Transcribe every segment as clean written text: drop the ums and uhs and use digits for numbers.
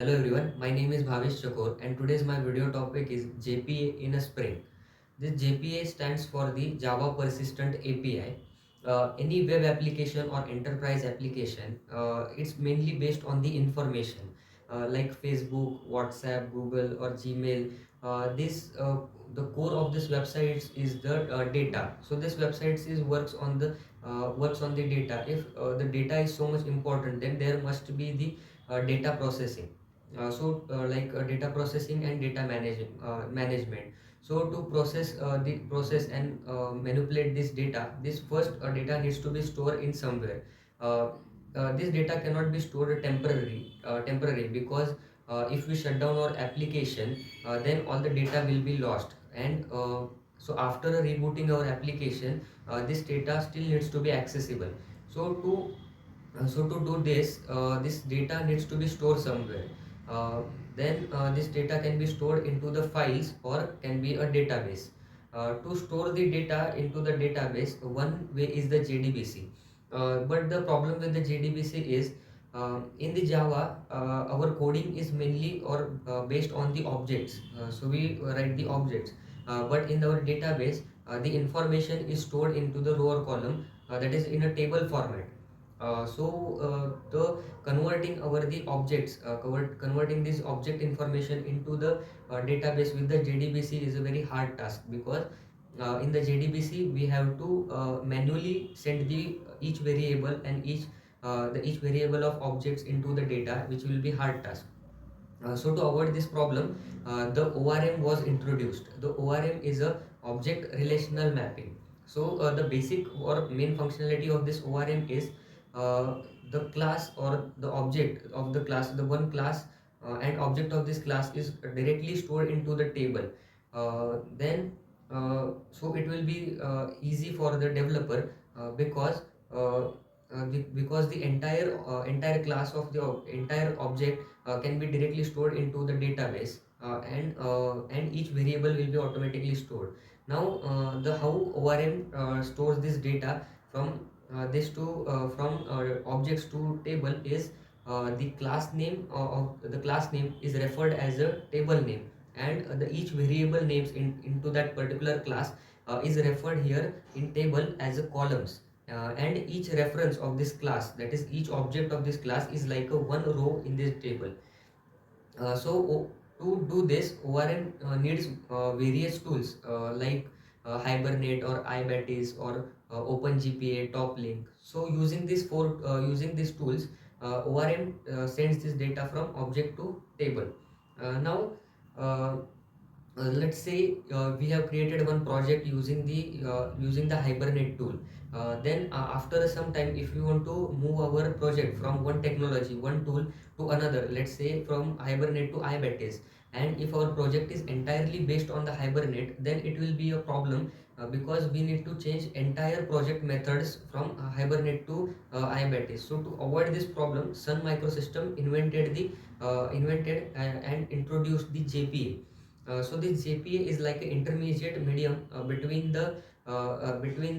Hello everyone, my name is Bhavesh Chakor and today's my video topic is JPA in a Spring. This JPA stands for the Java Persistent API. Any web application or enterprise application, it's mainly based on the information like Facebook, WhatsApp, Google or Gmail. The core of this website is the data. So this website is works on the data. If the data is so much important, then there must be the data processing. Data processing and management. So to process and manipulate this data, this first data needs to be stored in somewhere. uh, this data cannot be stored temporary, because if we shut down our application, then all the data will be lost. And so after rebooting our application, this data still needs to be accessible. So to do this, this data needs to be stored somewhere. Uh, then this data can be stored into the files or can be a database. To store the data into the database, one way is the JDBC. But the problem with the JDBC is, in the Java, our coding is mainly or based on the objects. So we write the objects, but in our database, the information is stored into the row or column, that is in a table format. The converting over the objects, converting this object information into the database with the JDBC is a very hard task, because in the JDBC we have to manually send the each variable and each variable of objects into the data, which will be hard task. So to avoid this problem, the ORM was introduced. The ORM is a object relational mapping. So the basic or main functionality of this ORM is, the class or the object of the class, the one class and object of this class is directly stored into the table. Then So it will be easy for the developer, because the entire class of the entire object can be directly stored into the database, and each variable will be automatically stored. Now the how ORM stores this data from objects to table is, the class name of the class name is referred as a table name, and the each variable names into that particular class is referred here in table as a columns. And each reference of this class, that is each object of this class, is like a one row in this table. To do this, ORM needs various tools like Hibernate or iBatis or OpenGPA, TopLink. So using these tools, ORM sends this data from object to table. Now, uh, let's say we have created one project using the Hibernate tool. Then after some time, if we want to move our project from one technology, one tool to another, let's say from Hibernate to iBatis, and if our project is entirely based on the Hibernate, then it will be a problem, because we need to change entire project methods from Hibernate to iBatis. So to avoid this problem, Sun Microsystem invented and introduced the JPA. So this JPA is like an intermediate medium between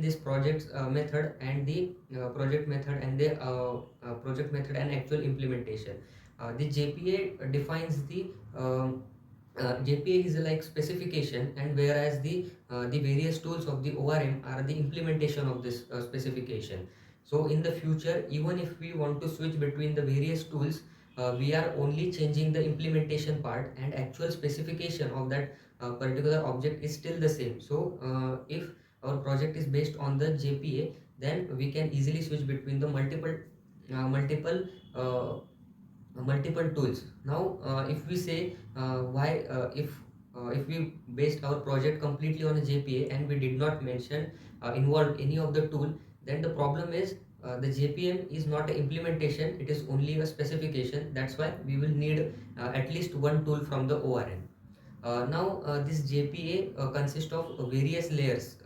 this project method and the project method and actual implementation. The JPA defines JPA is like specification, and whereas the various tools of the ORM are the implementation of this specification. So in the future, even if we want to switch between the various tools, we are only changing the implementation part, and actual specification of that particular object is still the same. So if our project is based on the JPA, then we can easily switch between the uh, multiple uh, multiple tools. Now if we say, why if we based our project completely on a JPA and we did not mention involve any of the tool, then the problem is, the JPM is not an implementation, it is only a specification. That's why we will need at least one tool from the ORM. Now this JPA consists of various layers.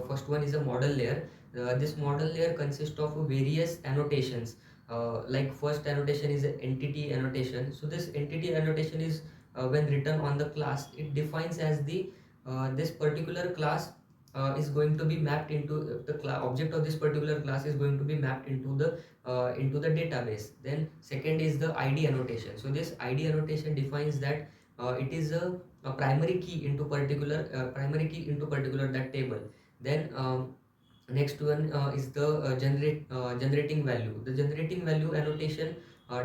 First one is a model layer. This model layer consists of various annotations. Like first annotation is an entity annotation. So this entity annotation is, when written on the class, it defines as the this particular class is going to be mapped into object of this particular class is going to be mapped into the database. Then second is the id annotation. So this id annotation defines that it is a primary key into particular that table. Then next one is the generating value. The generating value annotation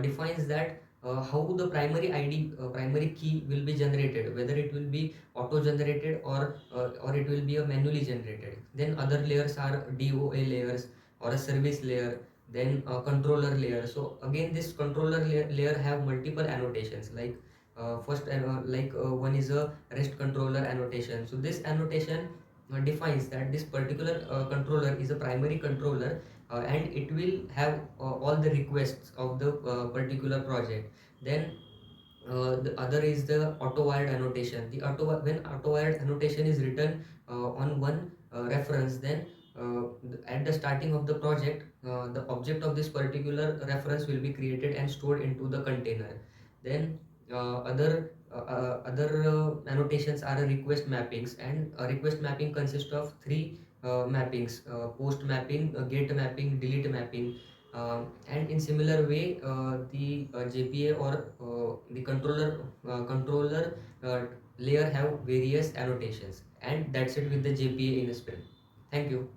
defines that how the primary key will be generated, whether it will be auto generated or it will be a manually generated. Then other layers are DOA layers or a service layer, then a controller layer. So again, this controller layer have multiple annotations, like one is a REST controller annotation. So this annotation defines that this particular controller is a primary controller, and it will have all the requests of the particular project. Then the other is the auto-wired annotation. When auto-wired annotation is written on one reference, then at the starting of the project, the object of this particular reference will be created and stored into the container. Then other annotations are request mappings, and request mapping consists of three mappings: post mapping, get mapping, delete mapping. And in similar way, the JPA or the controller layer have various annotations, and that's it with the JPA in a sprint. Thank you.